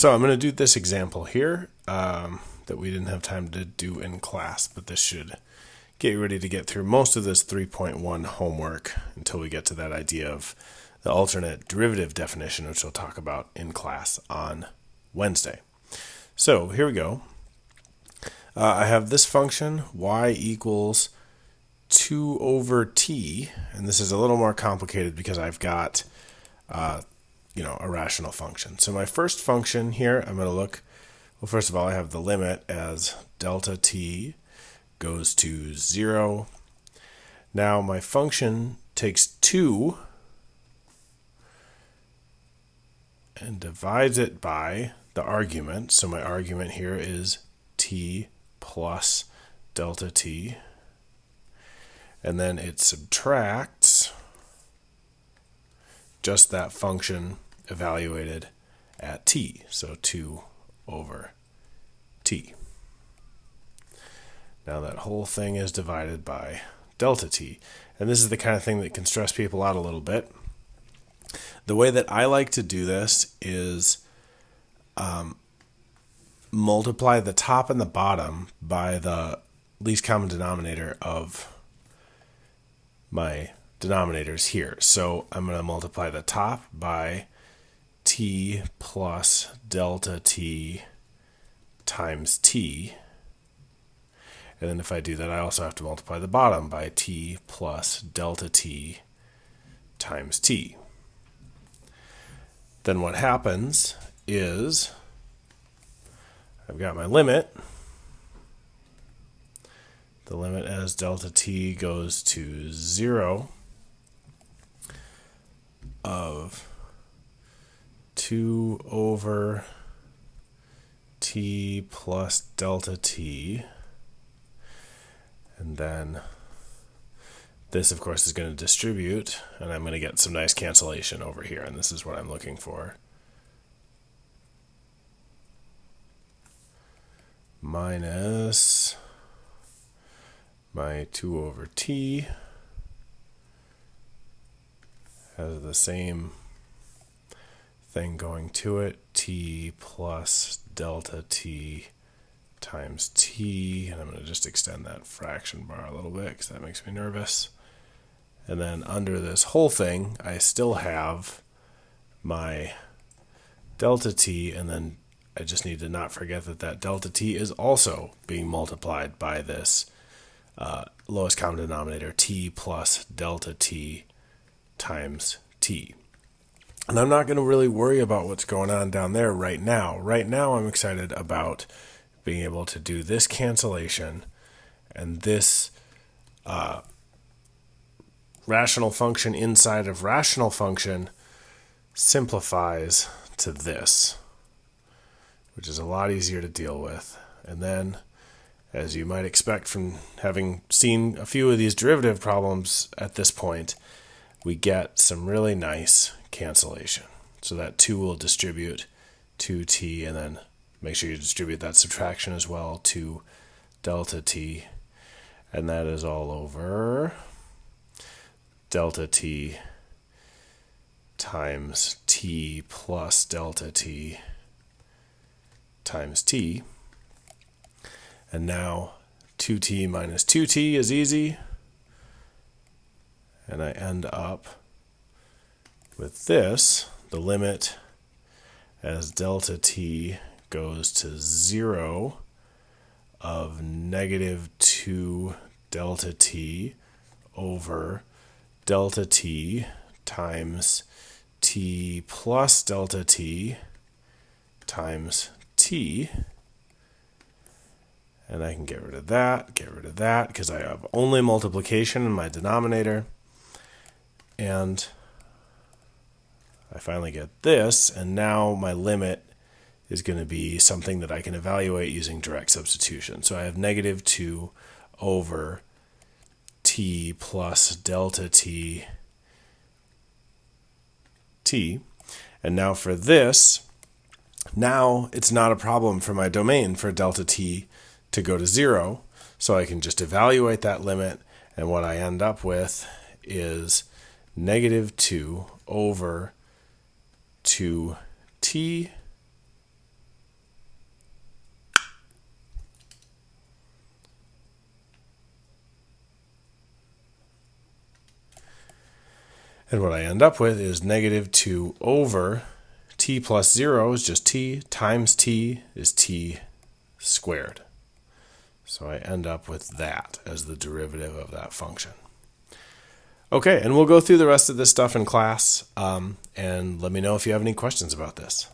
So I'm going to do this example here that we didn't have time to do in class, but this should get you ready to get through most of this 3.1 homework until we get to that idea of the alternate derivative definition, which we'll talk about in class on Wednesday. So here we go. I have this function, y equals 2 over t, and this is a little more complicated because I've got a rational function. So my first function here, I'm going to look, well, first of all, I have the limit as delta t goes to 0. Now my function takes 2 and divides it by the argument. So my argument here is t plus delta t. And then it subtracts just that function evaluated at t, so 2 over t. Now that whole thing is divided by delta t. And this is the kind of thing that can stress people out a little bit. The way that I like to do this is multiply the top and the bottom by the least common denominator of my denominators here. So I'm going to multiply the top by t plus delta t times t. And then if I do that, I also have to multiply the bottom by t plus delta t times t. Then what happens is I've got my limit. The limit as delta t goes to 0 of 2 over t plus delta t. And then this, of course, is going to distribute, and I'm going to get some nice cancellation over here, and this is what I'm looking for. Minus my 2 over t has the same thing going to it, t plus delta t times t, and I'm going to just extend that fraction bar a little bit because that makes me nervous. And then under this whole thing, I still have my delta t, and then I just need to not forget that that delta t is also being multiplied by this lowest common denominator, t plus delta t times t. And I'm not going to really worry about what's going on down there right now. Right now I'm excited about being able to do this cancellation, and this rational function inside of rational function simplifies to this, which is a lot easier to deal with. And then, as you might expect from having seen a few of these derivative problems at this point, we get some really nice cancellation. So that 2 will distribute to t, and then make sure you distribute that subtraction as well to delta t, and that is all over delta t times t plus delta t times t. And now 2t minus 2t is easy, and I end up with this, the limit as delta t goes to 0 of negative 2 delta t over delta t times t plus delta t times t. And I can get rid of that, because I have only multiplication in my denominator. And I finally get this, and now my limit is going to be something that I can evaluate using direct substitution. So I have negative 2 over t plus delta t t. And now for this, now it's not a problem for my domain for delta t to go to 0. So I can just evaluate that limit, and what I end up with is negative 2 over 2t And what I end up with is negative 2 over t plus 0 is just t times t is t squared. So I end up with that as the derivative of that function. Okay, and we'll go through the rest of this stuff in class, and let me know if you have any questions about this.